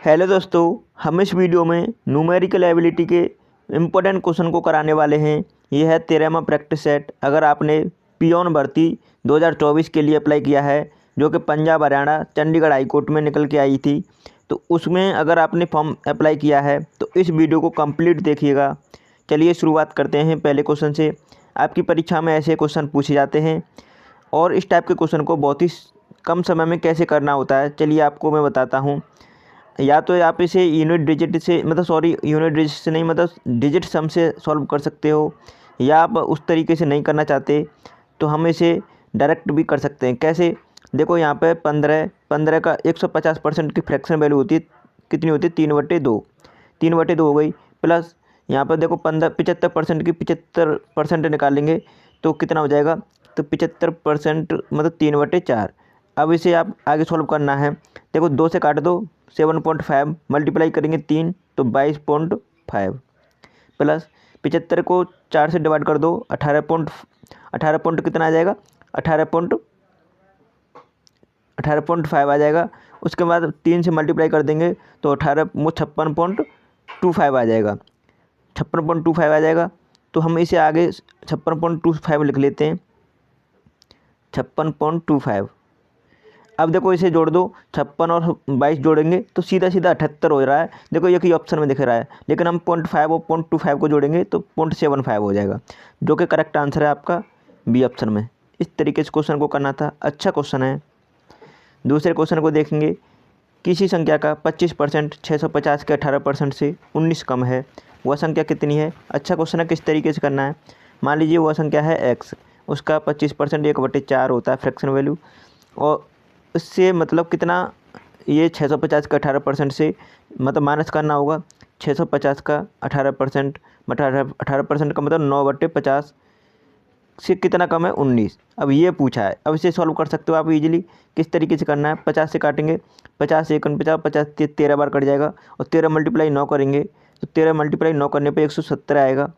Hello दोस्तों, हम इस वीडियो में न्यूमेरिकल एबिलिटी के इम्पोर्टेंट क्वेश्चन को कराने वाले हैं। यह है 13वां प्रैक्टिस सेट। अगर आपने पियोन भर्ती 2024 के लिए अप्लाई किया है, जो कि पंजाब हरियाणा चंडीगढ़ हाई कोर्ट में निकल के आई थी, तो उसमें अगर आपने फॉर्म अप्लाई किया है तो इस वीडियो को कंप्लीट देखिएगा। चलिए शुरुआत करते हैं पहले क्वेश्चन से। आपकी परीक्षा में ऐसे क्वेश्चन पूछे जाते हैं और इस टाइप के क्वेश्चन को बहुत ही कम समय में कैसे करना होता है, चलिए आपको मैं बताता हूँ। या तो आप इसे यूनिट डिजिट से यूनिट डिजिट से नहीं, डिजिट सम से सॉल्व कर सकते हो, या आप उस तरीके से नहीं करना चाहते तो हम इसे डायरेक्ट भी कर सकते हैं। कैसे? देखो यहाँ पे 15 का 150% की फ्रैक्शन वैल्यू होती है, कितनी होती है? 3/2। 3/2 हो गई। प्लस यहाँ पर देखो 75% की 75% निकालेंगे तो कितना हो जाएगा? तो 75% 3/4। अब इसे आप आगे सॉल्व करना है। देखो 2 से काट दो, 7.5 मल्टीप्लाई करेंगे 3 तो 22.5, प्लस 75 को 4 से डिवाइड कर दो, 18 पॉइंट कितना आ जाएगा? 18.5 आ जाएगा। उसके बाद 3 से मल्टीप्लाई कर देंगे तो 56.25 आ जाएगा। 56.25 आ जाएगा तो हम इसे आगे 56.25 लिख लेते हैं। 56.25। अब देखो इसे जोड़ दो, 56 और 22 जोड़ेंगे तो सीधा सीधा 78 हो रहा है। देखो एक ही ऑप्शन में दिख रहा है, लेकिन हम 0.5 और 0.25 को जोड़ेंगे तो 0.75 हो जाएगा, जो कि करेक्ट आंसर है आपका बी ऑप्शन में। इस तरीके से क्वेश्चन को करना था। अच्छा क्वेश्चन है। दूसरे क्वेश्चन को देखेंगे। किसी संख्या का 25% 650 के 18% से 19 कम है, वह संख्या कितनी है? अच्छा क्वेश्चन है। किस तरीके से करना है? मान लीजिए वह संख्या है x, उसका 25% 1/4 होता है फ्रैक्शन वैल्यू, और इससे मतलब कितना? ये 650 का 18% से माइनस करना होगा। 650 का 18%, 18% का मतलब 9/50 से कितना कम है? 19। अब ये पूछा है, अब इसे सॉल्व कर सकते हो आप इजीली। किस तरीके से करना है? 50 से काटेंगे, 50 से 50, 50 से 13 बार कट जाएगा, और 13 मल्टीप्लाई 9 करेंगे तो 13 मल्टीप्लाई 9 करने पे 170 आएगा।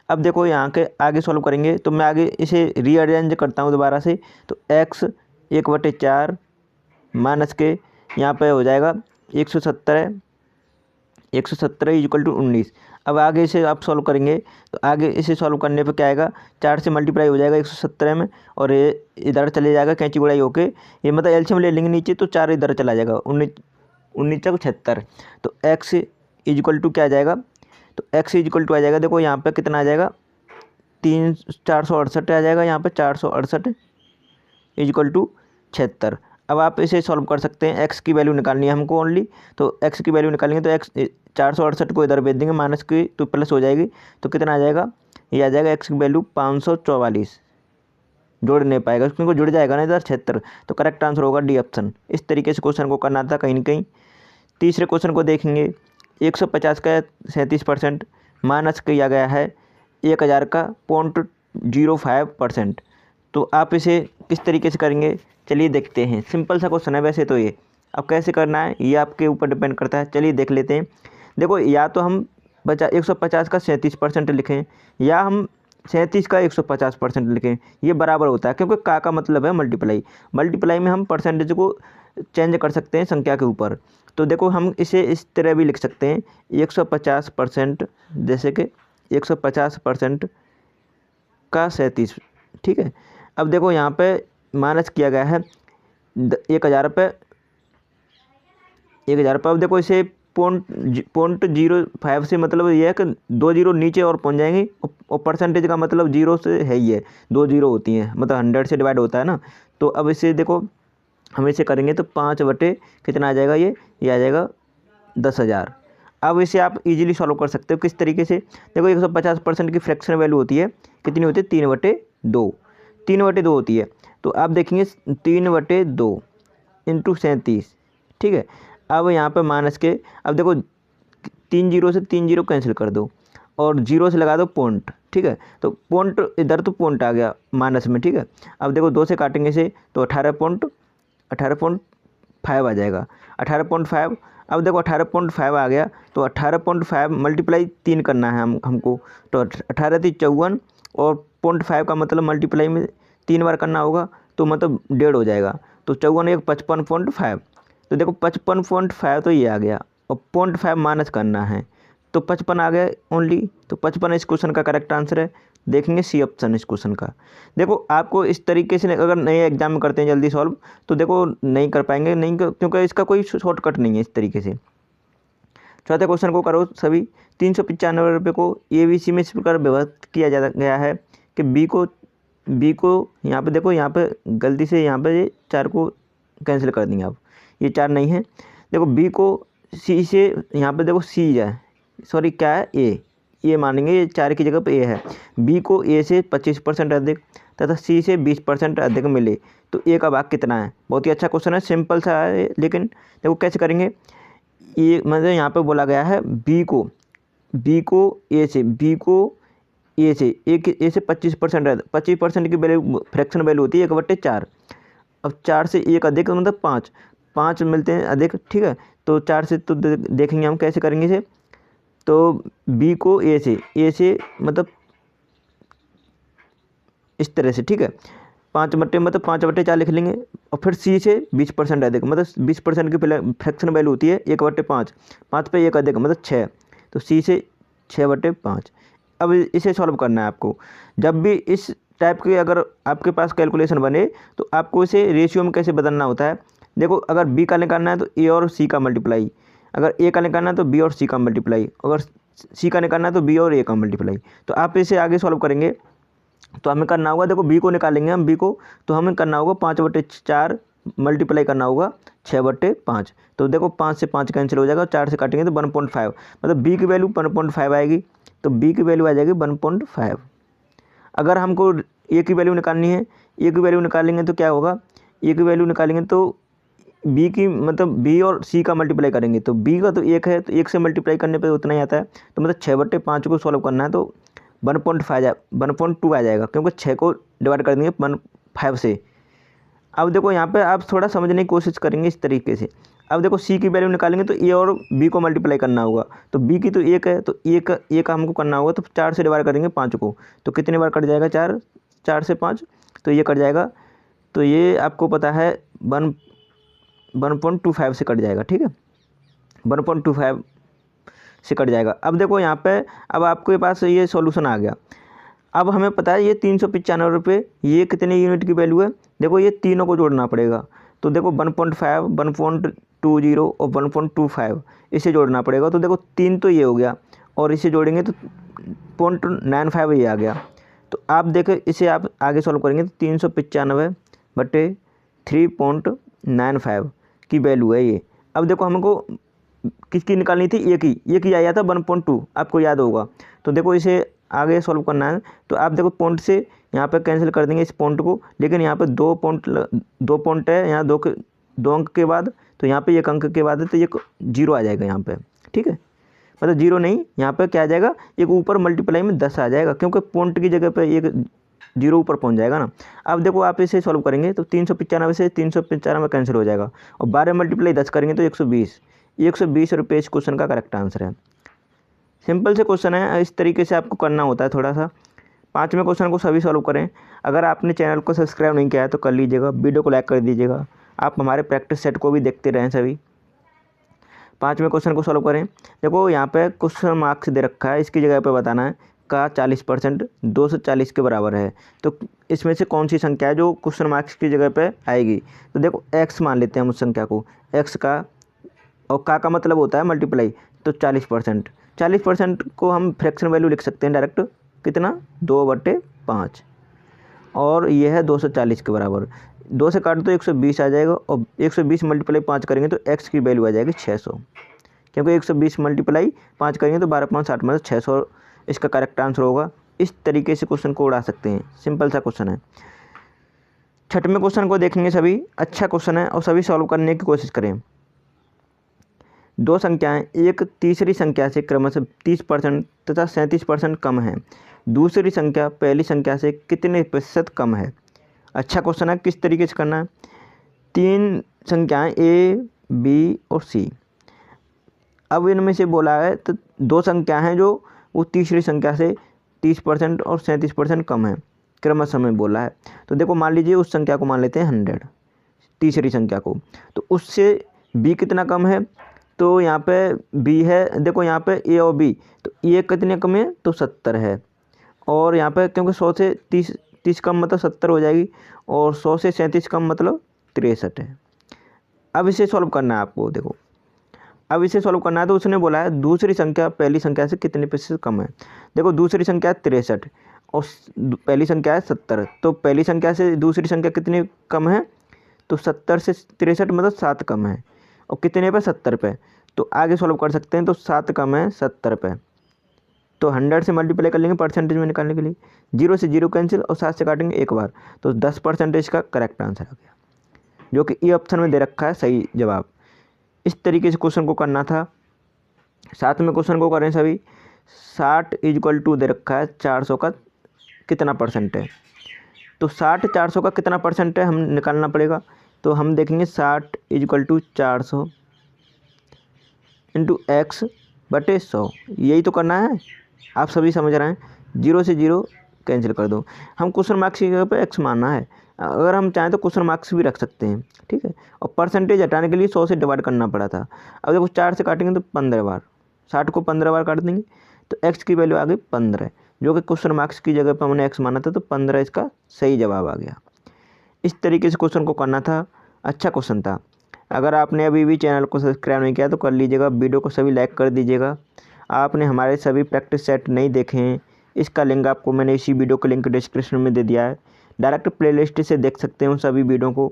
अब देखो यहाँ के आगे सॉल्व करेंगे तो मैं आगे इसे रीअरेंज करता हूँ दोबारा से। तो x 1/4 माइनस के यहाँ पे हो जाएगा 170 इक्वल टू 19। अब आगे इसे आप सॉल्व करेंगे तो आगे इसे सॉल्व करने पे क्या आएगा? 4 से मल्टीप्लाई हो जाएगा 170 में, और ये इधर चले जाएगा कैंची गुड़ाई होके, ये एलसीएम ले लेंगे नीचे तो 4 इधर चला जाएगा, 19 तक 76। तो x इक्वल टू क्या आ जाएगा? तो x इक्वल टू आ जाएगा, देखो यहाँ पे कितना आ जाएगा? 468 आ जाएगा। यहाँ पे 468 इक्वल टू 76। अब आप इसे सॉल्व कर सकते हैं। x की वैल्यू निकालनी है हमको ओनली, तो x की वैल्यू निकालेंगे तो x 468 को इधर भेज देंगे, माइनस की तो प्लस हो जाएगी, तो कितना आ जाएगा? ये आ जाएगा x की वैल्यू 544। जोड़ नहीं पाएगा क्योंकि जुड़ जाएगा ना इधर 76, तो करेक्ट आंसर होगा डी ऑप्शन। इस तरीके से क्वेश्चन को करना था कहीं ना कहीं। तीसरे क्वेश्चन को देखेंगे। 150 का 37% माइनस किया गया है 1000 का 0.05%, तो आप इसे किस तरीके से करेंगे? चलिए देखते हैं। सिंपल सा क्वेश्चन है वैसे तो ये, अब कैसे करना है ये आपके ऊपर डिपेंड करता है। चलिए देख लेते हैं। देखो या तो हम 150 का 37% लिखें, या हम 37 का 150% लिखें, ये बराबर होता है, क्योंकि का मतलब है मल्टीप्लाई। मल्टीप्लाई में हम परसेंटेज को चेंज कर सकते हैं संख्या के ऊपर। तो देखो हम इसे इस तरह भी लिख सकते हैं, 150%, जैसे कि 150% का 37। ठीक है। अब देखो यहाँ पे माइनस किया गया है 1000 पे, 1000 पे। अब देखो इसे 0.05 से मतलब ये है कि 2 जीरो नीचे और पहुँच जाएंगे, और परसेंटेज का मतलब जीरो से है ही है, 2 जीरो होती हैं, 100 से डिवाइड होता है ना। तो अब इसे देखो हम इसे करेंगे तो 5 बटे कितना आ जाएगा? ये आ जाएगा 10,000। अब इसे आप इजीली सॉल्व कर सकते हो। किस तरीके से? देखो 150% की फ्रैक्शन वैल्यू होती है, कितनी होती है? 3/2। 3/2 होती है, तो आप देखेंगे 3/2 इंटू 37। ठीक है। अब यहाँ पे माइनस के, अब देखो 3 जीरो से 3 जीरो कैंसिल कर दो, और जीरो से लगा दो पॉइंट। ठीक है। तो पॉइंट इधर तो पॉइंट आ गया माइनस में। ठीक है। अब देखो 2 से काटेंगे से तो 18.5 आ जाएगा, 18.5। अब देखो 18.5 आ गया, तो 18.5 मल्टीप्लाई 3 करना है हमको, तो 18 3 54, और 0.5 का मतलब मल्टीप्लाई में 3 बार करना होगा, तो मतलब 1.5 हो जाएगा। तो 54 1 55.5, तो देखो 55.5 तो ये आ गया, और 0.5 माइनस करना है, तो 55 आ गया ओनली। तो 55 इस क्वेश्चन का करेक्ट आंसर है। देखेंगे सी ऑप्शन इस क्वेश्चन का। देखो आपको इस तरीके से अगर नए एग्जाम में करते हैं जल्दी सॉल्व, तो देखो नहीं कर पाएंगे, नहीं क्योंकि इसका कोई शॉर्टकट नहीं है इस तरीके से। चौथे क्वेश्चन को करो सभी। 395 रुपये को ABC में इस प्रकार व्यवस्थित किया जा गया है कि बी को यहाँ पे देखो, यहाँ पे गलती से यहाँ पे ये 4 को कैंसिल कर देंगे आप, ये 4 नहीं है। देखो बी को सी से, यहाँ पे देखो सी है, सॉरी क्या है ए मानेंगे, ये 4 की जगह पे ए है। बी को ए से 25% अधिक तथा सी से 20% अधिक मिले तो ए का भाग कितना है। बहुत ही अच्छा क्वेश्चन है, सिंपल सा है, लेकिन देखो कैसे करेंगे। ये मतलब यहाँ पे बोला गया है बी को ए से, ए से 25% है। 25% की वैल्यू फ्रैक्शन वैल्यू होती है 1/4। अब 4 से 1 अधिक मतलब 5 मिलते हैं अधिक, ठीक है। तो 4 से तो देखेंगे हम कैसे करेंगे इसे। तो बी को ए से मतलब इस तरह से, ठीक है, 5/4 लिख लेंगे। और फिर सी से 20% अधिक मतलब 20% की फ्रैक्शन वैल्यू होती है 1/5। 5 पे 1 अधिक मतलब 6, तो सी से 6/5। अब इसे सॉल्व करना है आपको। जब भी इस टाइप के अगर आपके पास कैलकुलेशन बने तो आपको इसे रेशियो में कैसे बदलना होता है। देखो अगर बी का निकालना है तो ए और सी का मल्टीप्लाई, अगर ए का निकालना है तो बी और सी का मल्टीप्लाई, अगर सी का निकालना है तो बी और ए का मल्टीप्लाई। तो आप इसे आगे सॉल्व करेंगे तो हमें करना होगा, देखो बी को निकालेंगे हम, बी को तो हमें करना होगा 5/4 मल्टीप्लाई करना होगा 6/5। तो देखो 5 से 5 कैंसिल हो जाएगा, 4 से काटेंगे तो 1.5, मतलब बी की वैल्यू 1.5 आएगी। तो बी की वैल्यू आ जाएगी 1.5। अगर हमको ए की वैल्यू निकालनी है, ए की वैल्यू निकालेंगे तो क्या होगा, ए की वैल्यू निकालेंगे तो बी की मतलब बी और सी का मल्टीप्लाई करेंगे तो बी का तो 1 है, तो 1 से मल्टीप्लाई करने पे उतना ही आता है। तो मतलब 6/5 को सॉल्व करना है तो 1.2 आ जाएगा, क्योंकि 6 को डिवाइड कर देंगे 1.5 से। अब देखो यहाँ पे आप थोड़ा समझने की कोशिश करेंगे इस तरीके से। अब देखो सी की वैल्यू निकालेंगे तो ए और बी को मल्टीप्लाई करना होगा, तो बी की तो 1 है, तो ए का हमको करना होगा, तो 4 से डिवाइड करेंगे 5 को, तो कितने बार कट जाएगा 4 से 5, तो ये कट जाएगा। तो ये आपको पता है 1.25 से कट जाएगा, ठीक है, 1.25 से कट जाएगा। अब देखो यहाँ पे अब आपके पास ये सॉल्यूशन आ गया। अब हमें पता है ये 395 रुपये, ये कितने यूनिट की वैल्यू है। देखो ये तीनों को जोड़ना पड़ेगा, तो देखो 1.5, 1.20 और 1.25 इसे जोड़ना पड़ेगा। तो देखो 3 तो ये हो गया और इसे जोड़ेंगे तो 0.95 ये आ गया। तो आप देखो इसे आप आगे सॉल्व करेंगे तो 395/3.95 की वैल्यू है ये। अब देखो हमको किसकी निकालनी थी, ए की आया था 1.2, आपको याद होगा। तो देखो इसे आगे सॉल्व करना है, तो आप देखो पॉइंट से यहाँ पे कैंसिल कर देंगे इस पॉइंट को, लेकिन यहाँ पे 2 पॉइंट है, यहाँ 2 अंक के बाद, तो यहाँ पे 1 अंक के बाद है, तो ये 0 आ जाएगा यहाँ पे, ठीक है, मतलब 0 नहीं, यहाँ पे क्या आ जाएगा, एक ऊपर मल्टीप्लाई में 10 आ जाएगा, क्योंकि पॉइंट की जगह पे एक 0 ऊपर पहुँच जाएगा ना। अब देखो आप इसे सॉल्व करेंगे तो 395 से 395 कैंसिल हो जाएगा, और 12 मल्टीप्लाई 10 करेंगे तो 120 रुपये इस क्वेश्चन का करेक्ट आंसर है। सिंपल से क्वेश्चन है, इस तरीके से आपको करना होता है थोड़ा सा। 5वें क्वेश्चन को सभी सॉल्व करें। अगर आपने चैनल को सब्सक्राइब नहीं किया है तो कर लीजिएगा, वीडियो को लाइक कर दीजिएगा, आप हमारे प्रैक्टिस सेट को भी देखते रहें सभी। 5वें क्वेश्चन को सॉल्व करें। देखो यहाँ पे क्वेश्चन मार्क्स दे रखा है, इसकी जगह पे बताना है का 40% 240 के बराबर है। तो इसमें से कौन सी संख्या है जो क्वेश्चन मार्क्स की जगह पे आएगी। तो देखो x मान लेते हैं हम उस संख्या को, x का, और का मतलब होता है मल्टीप्लाई, तो 40% को हम फ्रैक्शन वैल्यू लिख सकते हैं डायरेक्ट, कितना 2/5, और ये है 240 के बराबर। 2 से काट तो 120 आ जाएगा, और 120 मल्टीप्लाई 5 करेंगे तो x की वैल्यू आ जाएगी 600, क्योंकि 120 मल्टीप्लाई 5 करेंगे तो 12×5 = 60 मतलब 600 इसका करेक्ट आंसर होगा। इस तरीके से क्वेश्चन को उड़ा सकते हैं, सिंपल सा क्वेश्चन है। 6वें क्वेश्चन को देखेंगे सभी, अच्छा क्वेश्चन है और सभी सॉल्व करने की कोशिश करें। 2 संख्याएं एक तीसरी संख्या से क्रमशः 30% तथा 37% कम है, दूसरी संख्या पहली संख्या से कितने प्रतिशत कम है। अच्छा क्वेश्चन है, किस तरीके से करना है। 3 संख्याएं ए, बी और सी, अब इनमें से बोला है तो 2 संख्या हैं जो वो तीसरी संख्या से 30% और 37% कम है, क्रमशः में बोला है। तो देखो मान लीजिए उस संख्या को मान लेते हैं 100, तीसरी संख्या को, तो उससे बी कितना कम है, तो यहाँ पे बी है, देखो यहाँ पे ए और बी, तो ये कितने कम है, तो 70 है। और यहाँ पे क्योंकि 100 से 30 कम मतलब 70 हो जाएगी, और 100 से 37 कम मतलब 63 है। अब इसे सॉल्व करना है आपको, देखो अब इसे सॉल्व करना है। तो उसने बोला है दूसरी संख्या पहली संख्या से कितने प्रतिशत कम है। देखो दूसरी संख्या 63 और पहली संख्या है 70, तो पहली संख्या से दूसरी संख्या कितनी कम है, तो 70 से 63 मतलब 7 कम है। और कितने पे, 70 पे। तो आगे सॉल्व कर सकते हैं, तो 7 कम है 70 पे, तो 100 से मल्टीप्लाई कर लेंगे परसेंटेज में निकालने के लिए। 0 से 0 कैंसिल और 7 से काटेंगे एक बार, तो 10% का करेक्ट आंसर आ गया, जो कि ई ऑप्शन में दे रखा है सही जवाब। इस तरीके से क्वेश्चन को करना था। साथ में क्वेश्चन को करें सभी। 60 = दे रखा है 400 का कितना परसेंट है, तो 60 400 का कितना परसेंट है हम निकालना पड़ेगा। तो हम देखेंगे 60 = 400 इंटू एक्स बटे 100, यही तो करना है, आप सभी समझ रहे हैं। 0 से 0 कैंसिल कर दो, हम क्वेश्चन मार्क्स की जगह पे एक्स मानना है। अगर हम चाहें तो क्वेश्चन मार्क्स भी रख सकते हैं, ठीक है। और परसेंटेज हटाने के लिए 100 से डिवाइड करना पड़ा था। अब देखो 4 से काटेंगे तो 15 बार, 60 को 15 बार काट देंगे, तो एक्स की वैल्यू आ गई 15, जो कि क्वेश्चन मार्क्स की जगह पर हमने एक्स माना था, तो 15 इसका सही जवाब आ गया। इस तरीके से क्वेश्चन को करना था। अच्छा क्वेश्चन था। अगर आपने अभी भी चैनल को सब्सक्राइब नहीं किया तो कर लीजिएगा, वीडियो को सभी लाइक कर दीजिएगा। आपने हमारे सभी प्रैक्टिस सेट नहीं देखे हैं, इसका लिंक आपको मैंने इसी वीडियो का लिंक डिस्क्रिप्शन में दे दिया है, डायरेक्ट प्लेलिस्ट से देख सकते हैं उन सभी वीडियो को।